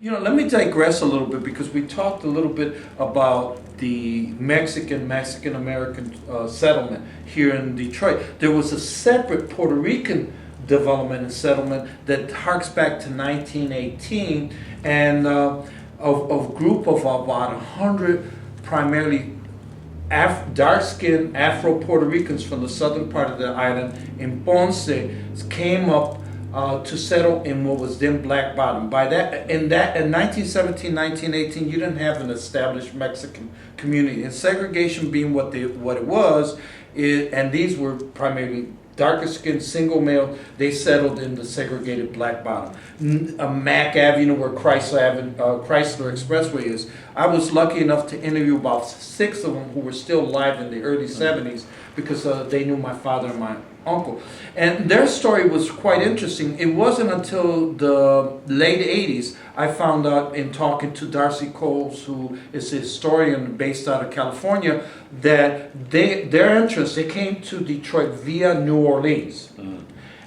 Let me digress a little bit because we talked a little bit about the Mexican American settlement here in Detroit. There was a separate Puerto Rican development and settlement that harks back to 1918, and a group of about 100 primarily dark-skinned Afro-Puerto Ricans from the southern part of the island in Ponce came up to settle in what was then Black Bottom. In 1917, 1918, you didn't have an established Mexican community, and segregation being what it was, and these were primarily darker skinned, single male. They settled in the segregated Black Bottom. Mack Avenue, where Chrysler Expressway is. I was lucky enough to interview about 6 of them who were still alive in the early 70s because they knew my father and my uncle. And their story was quite interesting. It wasn't until the late 80s I found out in talking to Darcy Coles, who is a historian based out of California, that their interest, they came to Detroit via New Orleans,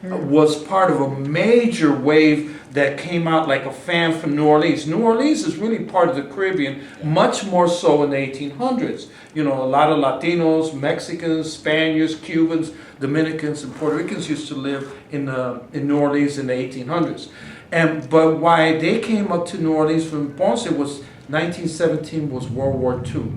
was part of a major wave that came out like a fan from New Orleans. New Orleans is really part of the Caribbean, much more so in the 1800s. A lot of Latinos, Mexicans, Spaniards, Cubans, Dominicans, and Puerto Ricans used to live in New Orleans in the 1800s. But why they came up to New Orleans from Ponce was 1917 was World War II,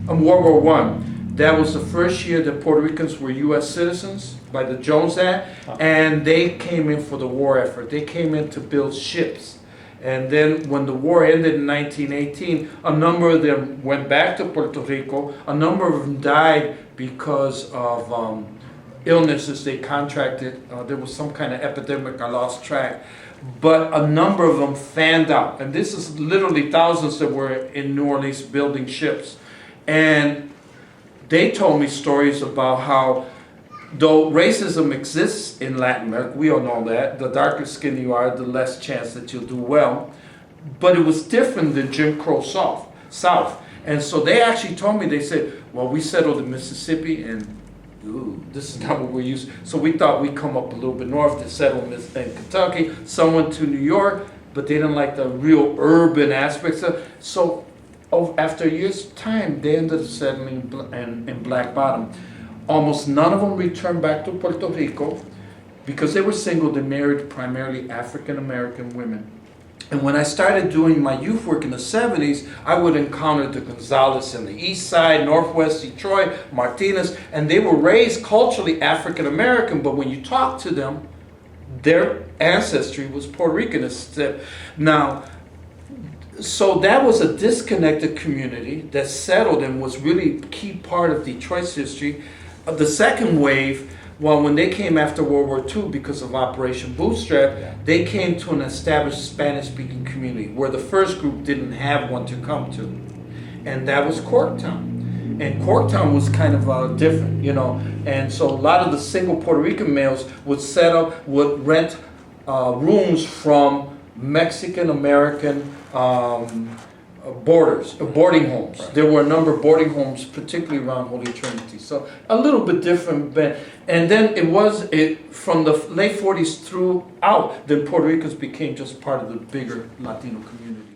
World War One. That was the first year that Puerto Ricans were U.S. citizens by the Jones Act, and they came in for the war effort. They came in to build ships. And then when the war ended in 1918, a number of them went back to Puerto Rico. A number of them died because of illnesses they contracted. There was some kind of epidemic, I lost track. But a number of them fanned out. And this is literally thousands that were in New Orleans building ships. And they told me stories about how, though racism exists in Latin America, we all know that, the darker skin you are, the less chance that you'll do well. But it was different than Jim Crow South. And so they actually told me, they said, well, we settled in Mississippi, and this is not what we're used to. So we thought we'd come up a little bit north to settle in Kentucky. Some went to New York, but they didn't like the real urban aspects of it. So after a year's time, they ended up settling in Black Bottom. Almost none of them returned back to Puerto Rico because they were single. They married primarily African American women. And when I started doing my youth work in the 70s, I would encounter the Gonzalez in the east side, northwest Detroit, Martinez, and they were raised culturally African American, but when you talk to them, their ancestry was Puerto Rican. Now, so that was a disconnected community that settled and was really a key part of Detroit's history. The second wave, when they came after World War II because of Operation Bootstrap, they came to an established Spanish-speaking community where the first group didn't have one to come to. And that was Corktown. And Corktown was kind of different, And so a lot of the single Puerto Rican males would rent rooms from Mexican-American boarding homes. Right. There were a number of boarding homes, particularly around Holy Trinity. So a little bit different. And then from the late 40s throughout, then Puerto Ricans became just part of the bigger Latino community.